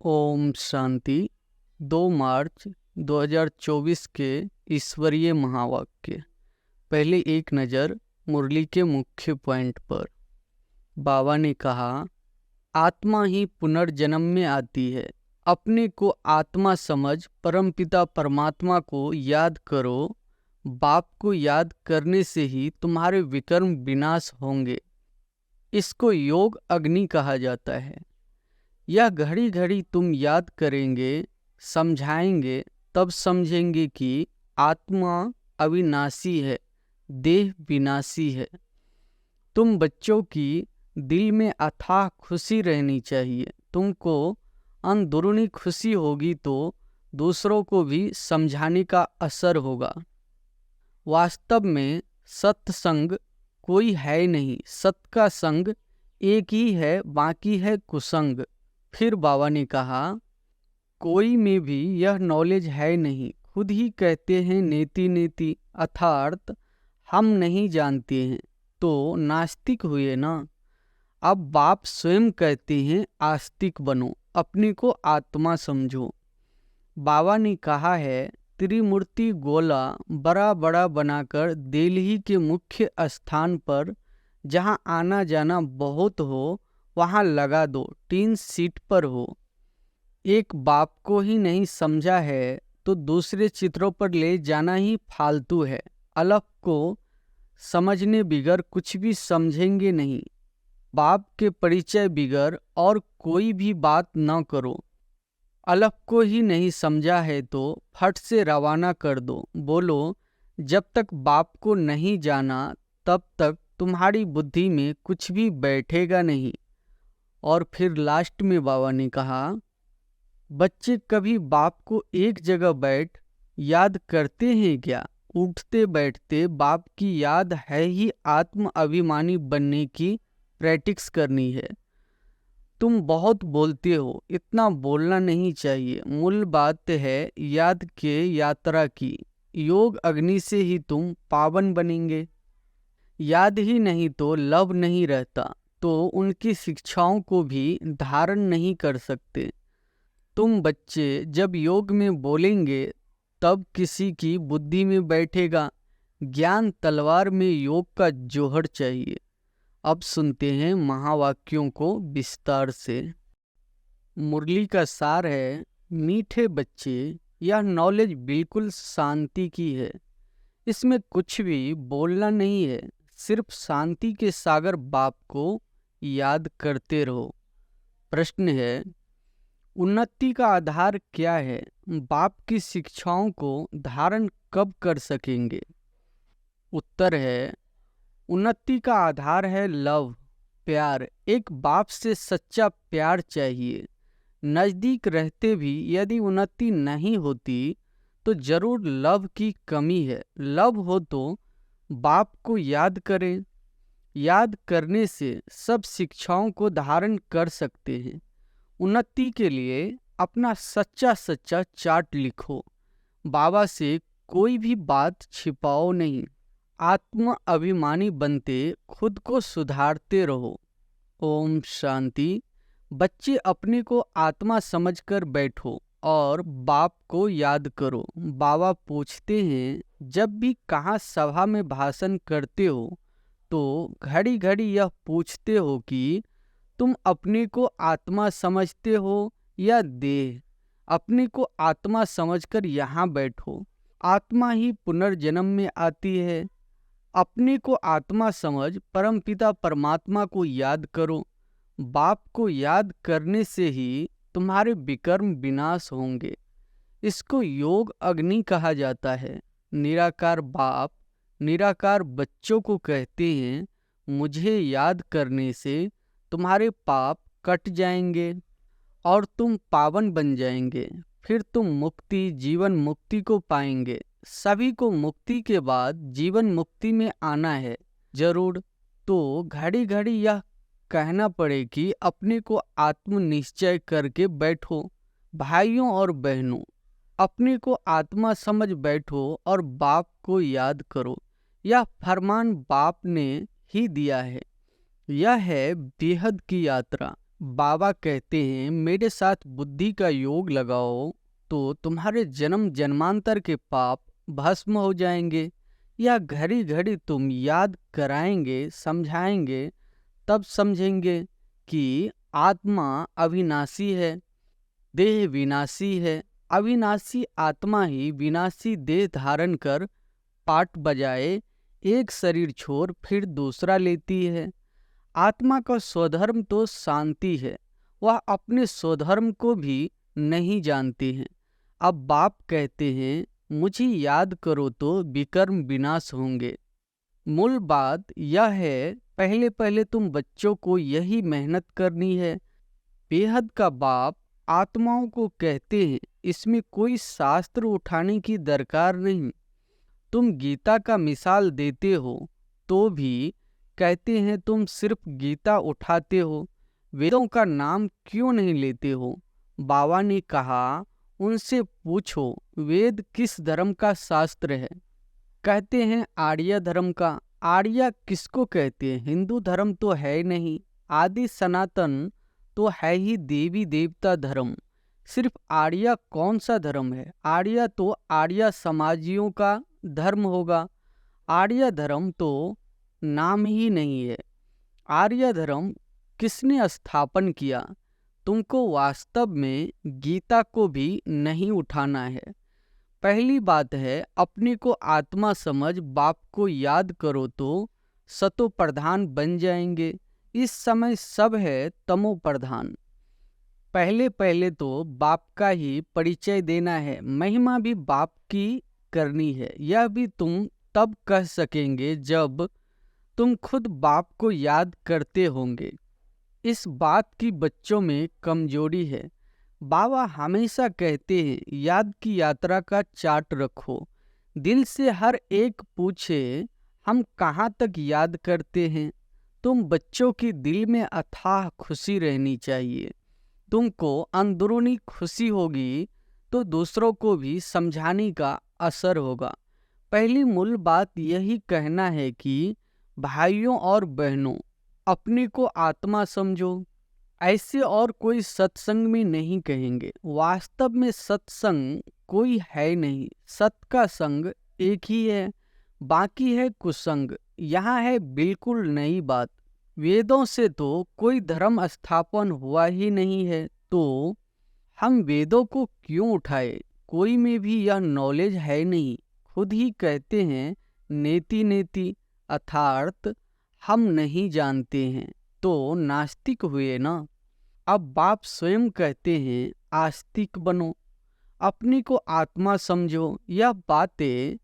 ओम शांति। 2 मार्च 2024 के ईश्वरीय महावाक्य। पहले एक नज़र मुरली के मुख्य पॉइंट पर। बाबा ने कहा, आत्मा ही पुनर्जन्म में आती है। अपने को आत्मा समझ परमपिता परमात्मा को याद करो। बाप को याद करने से ही तुम्हारे विकर्म विनाश होंगे। इसको योग अग्नि कहा जाता है। यह घड़ी घड़ी तुम याद करेंगे, समझाएंगे, तब समझेंगे कि आत्मा अविनाशी है, देह विनाशी है। तुम बच्चों की दिल में अथाह खुशी रहनी चाहिए। तुमको अंदरूनी खुशी होगी तो दूसरों को भी समझाने का असर होगा। वास्तव में सत्संग कोई है नहीं, सत का संग एक ही है, बाकी है कुसंग। फिर बाबा ने कहा, कोई में भी यह नॉलेज है नहीं। खुद ही कहते हैं नेति नेति, अर्थात हम नहीं जानते हैं, तो नास्तिक हुए ना। अब बाप स्वयं कहते हैं आस्तिक बनो, अपने को आत्मा समझो। बाबा ने कहा है, त्रिमूर्ति गोला बड़ा बड़ा बनाकर दिल्ली के मुख्य स्थान पर जहाँ आना जाना बहुत हो वहाँ लगा दो, 3 सीट पर हो। एक बाप को ही नहीं समझा है तो दूसरे चित्रों पर ले जाना ही फालतू है। अलग को समझने बिगर कुछ भी समझेंगे नहीं। बाप के परिचय बिगर और कोई भी बात न करो। अलग को ही नहीं समझा है तो फट से रवाना कर दो। बोलो, जब तक बाप को नहीं जाना तब तक तुम्हारी बुद्धि में कुछ भी बैठेगा नहीं। और फिर लास्ट में बाबा ने कहा, बच्चे कभी बाप को एक जगह बैठ याद करते हैं क्या? उठते बैठते बाप की याद है ही आत्म अभिमानी बनने की प्रैक्टिस करनी है। तुम बहुत बोलते हो, इतना बोलना नहीं चाहिए। मूल बात है याद के यात्रा की। योग अग्नि से ही तुम पावन बनेंगे। याद ही नहीं तो लव नहीं रहता, तो उनकी शिक्षाओं को भी धारण नहीं कर सकते। तुम बच्चे जब योग में बोलेंगे तब किसी की बुद्धि में बैठेगा। ज्ञान तलवार में योग का जोहर चाहिए। अब सुनते हैं महावाक्यों को विस्तार से। मुरली का सार है, मीठे बच्चे, यह नॉलेज बिल्कुल शांति की है। इसमें कुछ भी बोलना नहीं है, सिर्फ शांति के सागर बाप को याद करते रहो। प्रश्न है, उन्नति का आधार क्या है? बाप की शिक्षाओं को धारण कब कर सकेंगे? उत्तर है, उन्नति का आधार है लव, प्यार। एक बाप से सच्चा प्यार चाहिए। नज़दीक रहते भी यदि उन्नति नहीं होती तो जरूर लव की कमी है। लव हो तो बाप को याद करें। याद करने से सब शिक्षाओं को धारण कर सकते हैं। उन्नति के लिए अपना सच्चा सच्चा चार्ट लिखो। बाबा से कोई भी बात छिपाओ नहीं। आत्म अभिमानी बनते खुद को सुधारते रहो। ओम शांति। बच्चे अपने को आत्मा समझकर बैठो और बाप को याद करो। बाबा पूछते हैं, जब भी कहाँ सभा में भाषण करते हो तो घड़ी घड़ी यह पूछते हो कि तुम अपने को आत्मा समझते हो या देह? अपने को आत्मा समझकर यहाँ बैठो। आत्मा ही पुनर्जन्म में आती है। अपने को आत्मा समझ परमपिता परमात्मा को याद करो। बाप को याद करने से ही तुम्हारे विकर्म विनाश होंगे। इसको योग अग्नि कहा जाता है। निराकार बाप निराकार बच्चों को कहते हैं, मुझे याद करने से तुम्हारे पाप कट जाएंगे और तुम पावन बन जाएंगे। फिर तुम मुक्ति, जीवन मुक्ति को पाएंगे। सभी को मुक्ति के बाद जीवन मुक्ति में आना है जरूर। तो घड़ी घड़ी यह कहना पड़े कि अपने को आत्मनिश्चय करके बैठो। भाइयों और बहनों, अपने को आत्मा समझ बैठो और बाप को याद करो। यह फरमान बाप ने ही दिया है। यह है बेहद की यात्रा। बाबा कहते हैं मेरे साथ बुद्धि का योग लगाओ तो तुम्हारे जन्म जन्मांतर के पाप भस्म हो जाएंगे। या घड़ी घड़ी तुम याद कराएंगे समझाएंगे तब समझेंगे कि आत्मा अविनाशी है, देह विनाशी है। अविनाशी आत्मा ही विनाशी देह धारण कर पाठ बजाए एक शरीर छोड़ फिर दूसरा लेती है। आत्मा का स्वधर्म तो शांति है, वह अपने स्वधर्म को भी नहीं जानती है। अब बाप कहते हैं मुझे याद करो तो विकर्म विनाश होंगे। मूल बात यह है, पहले पहले तुम बच्चों को यही मेहनत करनी है। बेहद का बाप आत्माओं को कहते हैं इसमें कोई शास्त्र उठाने की दरकार नहीं। तुम गीता का मिसाल देते हो तो भी कहते हैं तुम सिर्फ गीता उठाते हो, वेदों का नाम क्यों नहीं लेते हो। बाबा ने कहा उनसे पूछो वेद किस धर्म का शास्त्र है। कहते हैं आर्य धर्म का। आर्य किसको कहते हैं? हिंदू धर्म तो है नहीं, आदि सनातन तो है ही देवी देवता धर्म। सिर्फ आर्य कौन सा धर्म है? आर्य तो आर्य समाजियों का धर्म होगा। आर्य धर्म तो नाम ही नहीं है। आर्य धर्म किसने स्थापन किया? तुमको वास्तव में गीता को भी नहीं उठाना है। पहली बात है अपने को आत्मा समझ बाप को याद करो तो सतो प्रधान बन जाएंगे। इस समय सब है तमो प्रधान। पहले पहले तो बाप का ही परिचय देना है, महिमा भी बाप की करनी है। यह भी तुम तब कह सकेंगे जब तुम खुद बाप को याद करते होंगे। इस बात की बच्चों में कमजोरी है। बाबा हमेशा कहते हैं याद की यात्रा का चार्ट रखो। दिल से हर एक पूछे हम कहाँ तक याद करते हैं। तुम बच्चों की दिल में अथाह खुशी रहनी चाहिए। तुमको अंदरूनी खुशी होगी तो दूसरों को भी समझाने का असर होगा। पहली मूल बात यही कहना है कि भाइयों और बहनों अपने को आत्मा समझो। ऐसे और कोई सत्संग में नहीं कहेंगे। वास्तव में सत्संग कोई है नहीं। सत का संग एक ही है, बाकी है कुसंग। यहाँ है बिल्कुल नई बात। वेदों से तो कोई धर्म स्थापन हुआ ही नहीं है, तो हम वेदों को क्यों उठाए? कोई में भी यह नॉलेज है नहीं। खुद ही कहते हैं नेति नेति, अर्थात हम नहीं जानते हैं, तो नास्तिक हुए ना। अब बाप स्वयं कहते हैं आस्तिक बनो, अपने को आत्मा समझो। यह बातें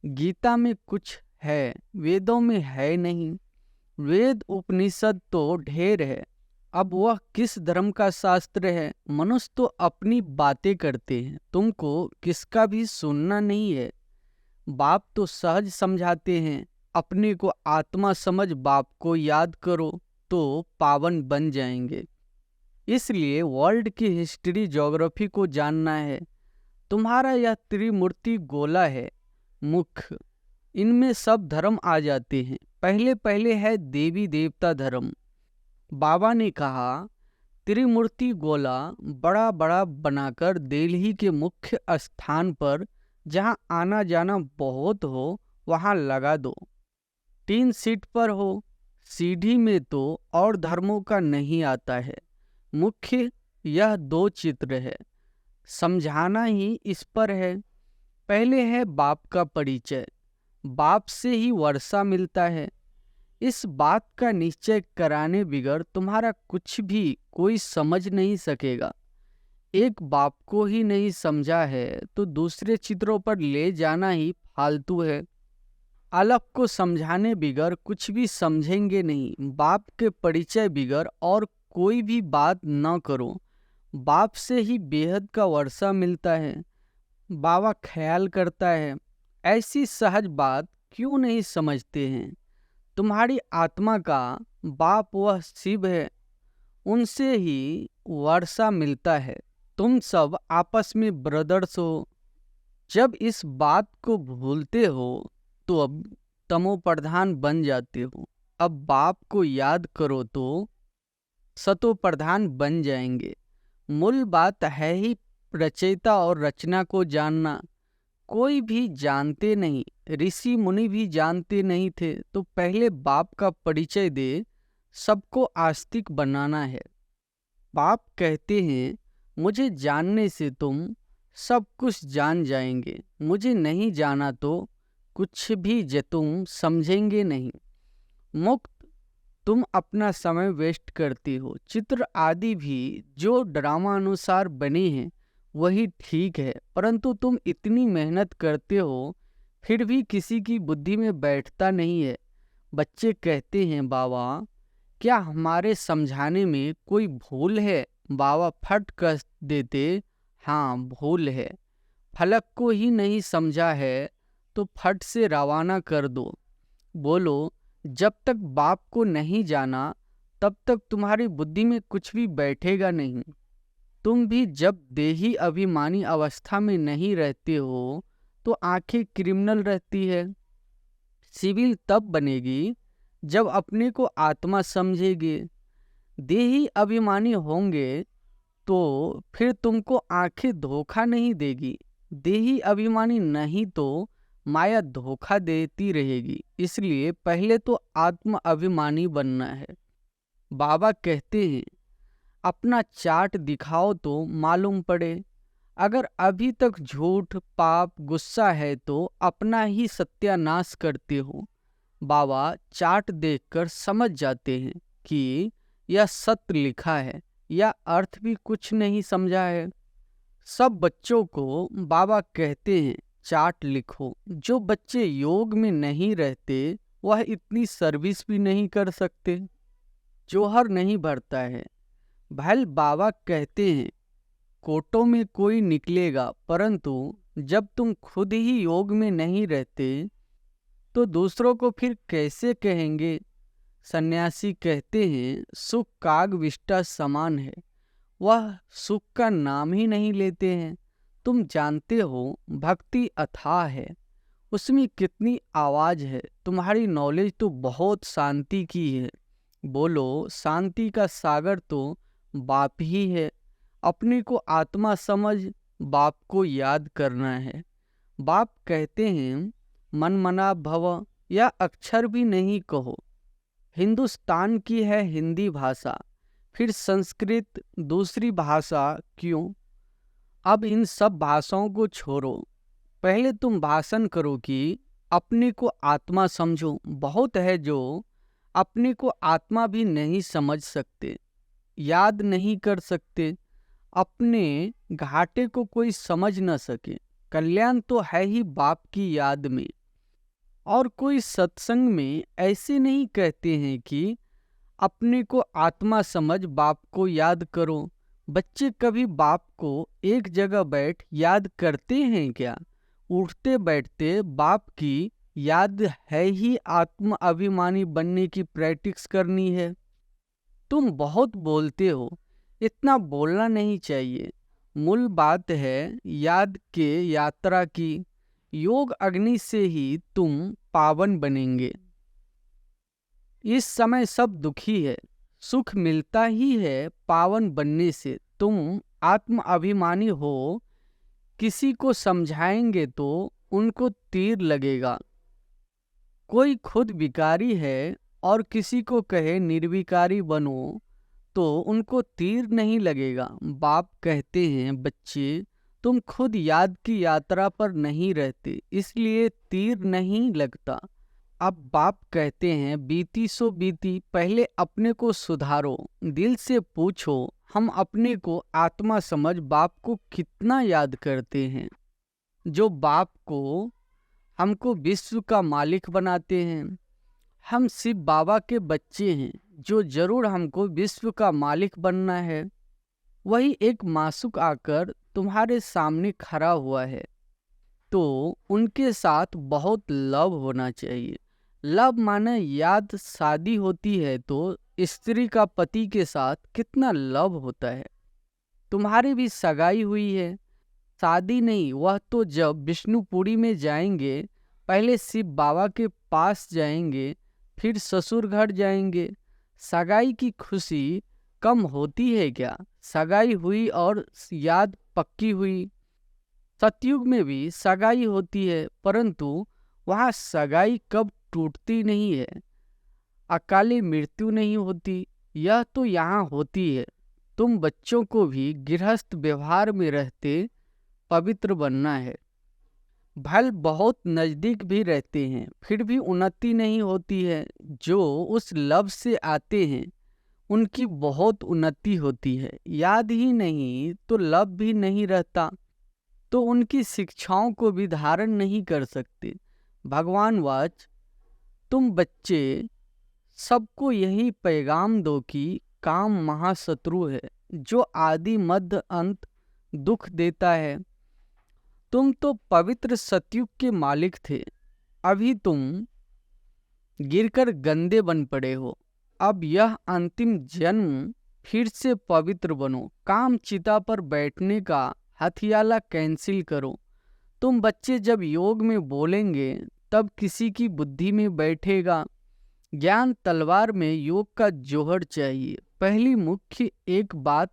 गीता में कुछ है, वेदों में है नहीं। वेद उपनिषद तो ढेर है। अब वह किस धर्म का शास्त्र है? मनुष्य तो अपनी बातें करते हैं, तुमको किसका भी सुनना नहीं है। बाप तो सहज समझाते हैं अपने को आत्मा समझ बाप को याद करो तो पावन बन जाएंगे। इसलिए वर्ल्ड की हिस्ट्री ज्योग्राफी को जानना है। तुम्हारा यह त्रिमूर्ति गोला है, मुख्य, इनमें सब धर्म आ जाते हैं। पहले पहले है देवी देवता धर्म। बाबा ने कहा त्रिमूर्ति गोला बड़ा बड़ा बनाकर दिल्ली के मुख्य स्थान पर जहाँ आना जाना बहुत हो वहाँ लगा दो। 3 सीट पर हो। सीढ़ी में तो और धर्मों का नहीं आता है। मुख्य यह 2 चित्र है, समझाना ही इस पर है। पहले है बाप का परिचय। बाप से ही वर्षा मिलता है। इस बात का निश्चय कराने बिगड़ तुम्हारा कुछ भी कोई समझ नहीं सकेगा। एक बाप को ही नहीं समझा है तो दूसरे चित्रों पर ले जाना ही फालतू है। अलग को समझाने बिगड़ कुछ भी समझेंगे नहीं। बाप के परिचय बिगड़ और कोई भी बात न करो। बाप से ही बेहद का वर्षा मिलता है। बाबा ख्याल करता है। ऐसी सहज बात क्यों नहीं समझते हैं? तुम्हारी आत्मा का बाप वह शिव है, उनसे ही वर्षा मिलता है। तुम सब आपस में ब्रदर्स हो। जब इस बात को भूलते हो तो अब तमो प्रधान बन जाते हो। अब बाप को याद करो तो सतो प्रधान बन जाएंगे। मूल बात है ही रचयिता और रचना को जानना। कोई भी जानते नहीं, ऋषि मुनि भी जानते नहीं थे, तो पहले बाप का परिचय दे, सबको आस्तिक बनाना है। बाप कहते हैं मुझे जानने से तुम सब कुछ जान जाएंगे, मुझे नहीं जाना तो कुछ भी तुम समझेंगे नहीं। मुक्त तुम अपना समय वेस्ट करते हो। चित्र आदि भी जो ड्रामा अनुसार बने हैं वही ठीक है, परंतु तुम इतनी मेहनत करते हो फिर भी किसी की बुद्धि में बैठता नहीं है। बच्चे कहते हैं बाबा क्या हमारे समझाने में कोई भूल है? बाबा फट कर देते, हाँ भूल है। फलक को ही नहीं समझा है तो फट से रवाना कर दो। बोलो जब तक बाप को नहीं जाना तब तक तुम्हारी बुद्धि में कुछ भी बैठेगा नहीं। तुम भी जब देही अभिमानी अवस्था में नहीं रहते हो तो आंखें क्रिमिनल रहती है। सिविल तब बनेगी जब अपने को आत्मा समझेगे। देही अभिमानी होंगे तो फिर तुमको आंखें धोखा नहीं देगी। देही अभिमानी नहीं तो माया धोखा देती रहेगी। इसलिए पहले तो आत्म अभिमानी बनना है। बाबा कहते हैं अपना चार्ट दिखाओ तो मालूम पड़े। अगर अभी तक झूठ, पाप, गुस्सा है तो अपना ही सत्यानाश करते हो। बाबा चार्ट देखकर समझ जाते हैं कि यह सत्य लिखा है या अर्थ भी कुछ नहीं समझा है। सब बच्चों को बाबा कहते हैं चार्ट लिखो। जो बच्चे योग में नहीं रहते वह इतनी सर्विस भी नहीं कर सकते। जोहर नहीं भरता है। भल बाबा कहते हैं कोटों में कोई निकलेगा, परंतु जब तुम खुद ही योग में नहीं रहते तो दूसरों को फिर कैसे कहेंगे? सन्यासी कहते हैं सुख काग विष्टा समान है, वह सुख का नाम ही नहीं लेते हैं। तुम जानते हो भक्ति अथाह है, उसमें कितनी आवाज है। तुम्हारी नॉलेज तो बहुत शांति की है। बोलो शांति का सागर तो बाप ही है। अपने को आत्मा समझ बाप को याद करना है। बाप कहते हैं मन मना भव या अक्षर भी नहीं कहो। हिंदुस्तान की है हिंदी भाषा, फिर संस्कृत दूसरी भाषा क्यों? अब इन सब भाषाओं को छोड़ो, पहले तुम भाषण करो कि अपने को आत्मा समझो। बहुत है जो अपने को आत्मा भी नहीं समझ सकते, याद नहीं कर सकते। अपने घाटे को कोई समझ न सके। कल्याण तो है ही बाप की याद में। और कोई सत्संग में ऐसे नहीं कहते हैं कि अपने को आत्मा समझ बाप को याद करो। बच्चे कभी बाप को एक जगह बैठ याद करते हैं क्या? उठते बैठते बाप की याद है ही आत्म अभिमानी बनने की प्रैक्टिस करनी है। तुम बहुत बोलते हो, इतना बोलना नहीं चाहिए। मूल बात है याद के यात्रा की। योग अग्नि से ही तुम पावन बनेंगे। इस समय सब दुखी है, सुख मिलता ही है पावन बनने से। तुम आत्म अभिमानी हो, किसी को समझाएंगे तो उनको तीर लगेगा। कोई खुद विकारी है और किसी को कहे निर्विकारी बनो तो उनको तीर नहीं लगेगा। बाप कहते हैं बच्चे तुम खुद याद की यात्रा पर नहीं रहते, इसलिए तीर नहीं लगता। अब बाप कहते हैं बीती सो बीती, पहले अपने को सुधारो। दिल से पूछो हम अपने को आत्मा समझ बाप को कितना याद करते हैं। जो बाप को हमको विश्व का मालिक बनाते हैं। हम शिव बाबा के बच्चे हैं जो जरूर हमको विश्व का मालिक बनना है। वही एक मासूक आकर तुम्हारे सामने खड़ा हुआ है तो उनके साथ बहुत लव होना चाहिए। लव माने याद। शादी होती है तो स्त्री का पति के साथ कितना लव होता है। तुम्हारी भी सगाई हुई है, शादी नहीं। वह तो जब विष्णुपुरी में जाएंगे, पहले शिव बाबा के पास जाएंगे, फिर ससुर घर जाएंगे। सगाई की खुशी कम होती है क्या? सगाई हुई और याद पक्की हुई। सतयुग में भी सगाई होती है, परंतु वहाँ सगाई कब टूटती नहीं है, अकाली मृत्यु नहीं होती। यह तो यहाँ होती है। तुम बच्चों को भी गृहस्थ व्यवहार में रहते पवित्र बनना है। भल बहुत नजदीक भी रहते हैं, फिर भी उन्नति नहीं होती है। जो उस लब से आते हैं उनकी बहुत उन्नति होती है। याद ही नहीं तो लब भी नहीं रहता, तो उनकी शिक्षाओं को भी धारण नहीं कर सकते। भगवान वाच, तुम बच्चे सबको यही पैगाम दो कि काम महाशत्रु है, जो आदि मध्य अंत दुख देता है। तुम तो पवित्र सतयुग के मालिक थे, अभी तुम गिरकर गंदे बन पड़े हो। अब यह अंतिम जन्म फिर से पवित्र बनो। काम चिता पर बैठने का हथियाला कैंसिल करो। तुम बच्चे जब योग में बोलेंगे तब किसी की बुद्धि में बैठेगा। ज्ञान तलवार में योग का जोहर चाहिए। पहली मुख्य एक बात,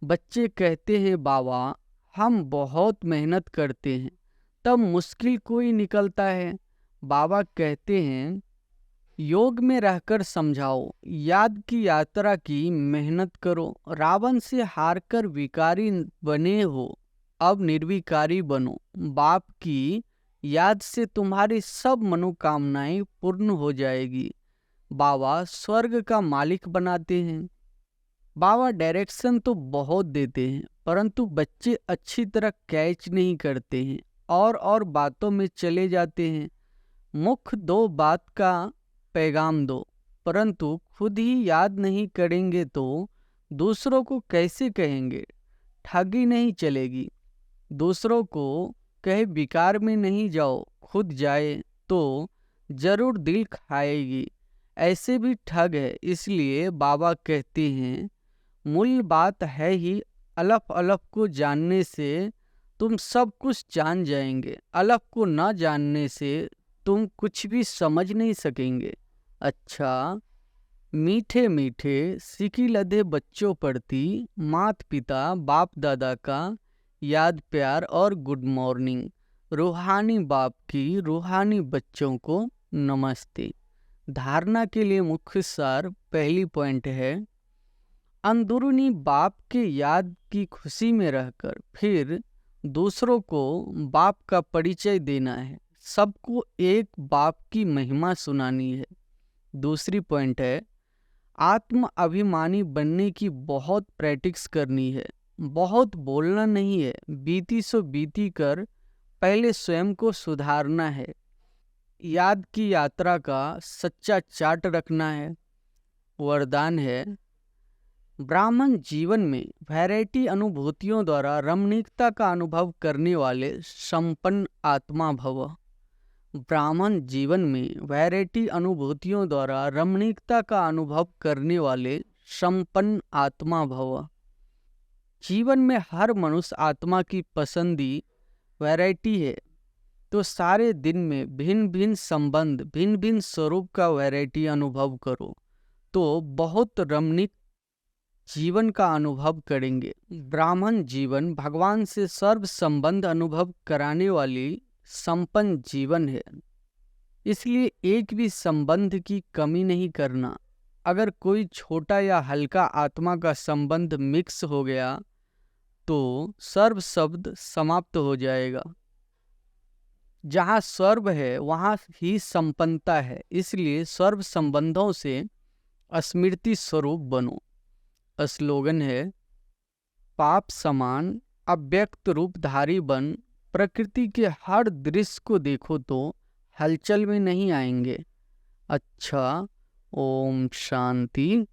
बच्चे कहते हैं बाबा हम बहुत मेहनत करते हैं, तब मुश्किल कोई निकलता है। बाबा कहते हैं योग में रहकर समझाओ, याद की यात्रा की मेहनत करो। रावण से हारकर विकारी बने हो, अब निर्विकारी बनो। बाप की याद से तुम्हारी सब मनोकामनाएं पूर्ण हो जाएगी। बाबा स्वर्ग का मालिक बनाते हैं। बाबा डायरेक्शन तो बहुत देते हैं, परंतु बच्चे अच्छी तरह कैच नहीं करते हैं और बातों में चले जाते हैं। मुख्य दो बात का पैगाम दो, परंतु खुद ही याद नहीं करेंगे तो दूसरों को कैसे कहेंगे? ठगी नहीं चलेगी। दूसरों को कहे विकार में नहीं जाओ, खुद जाए तो जरूर दिल खाएगी। ऐसे भी ठग है। इसलिए बाबा कहते हैं मूल बात है ही अलफ अलफ को जानने से तुम सब कुछ जान जाएंगे। अलफ को न जानने से तुम कुछ भी समझ नहीं सकेंगे। अच्छा, मीठे मीठे सिकी लदे बच्चों प्रति माता पिता बाप दादा का याद प्यार और गुड मॉर्निंग। रूहानी बाप की रूहानी बच्चों को नमस्ते। धारणा के लिए मुख्य सार, पहली पॉइंट है अंदरूनी बाप के याद की खुशी में रहकर फिर दूसरों को बाप का परिचय देना है। सबको एक बाप की महिमा सुनानी है। दूसरी पॉइंट है आत्म अभिमानी बनने की बहुत प्रैक्टिस करनी है। बहुत बोलना नहीं है, बीती सो बीती कर पहले स्वयं को सुधारना है। याद की यात्रा का सच्चा चार्ट रखना है। वरदान है ब्राह्मण जीवन में वैरायटी अनुभूतियों द्वारा रमणीकता का अनुभव करने वाले संपन्न आत्मा भव। ब्राह्मण जीवन में वैरायटी अनुभूतियों द्वारा रमणीकता का अनुभव करने वाले संपन्न आत्मा भव। जीवन में हर मनुष्य आत्मा की पसंदी वैरायटी है, तो सारे दिन में भिन्न भिन्न संबंध भिन्न भिन्न स्वरूप का वैरायटी अनुभव करो तो बहुत रमणीक जीवन का अनुभव करेंगे। ब्राह्मण जीवन भगवान से सर्व संबंध अनुभव कराने वाली संपन्न जीवन है, इसलिए एक भी संबंध की कमी नहीं करना। अगर कोई छोटा या हल्का आत्मा का संबंध मिक्स हो गया तो सर्व शब्द समाप्त हो जाएगा। जहाँ सर्व है वहाँ ही संपन्नता है, इसलिए सर्व संबंधों से स्मृति स्वरूप बनो। स्लोगन है पाप समान अव्यक्त रूपधारी बन, प्रकृति के हर दृश्य को देखो तो हलचल में नहीं आएंगे। अच्छा, ओम शांति।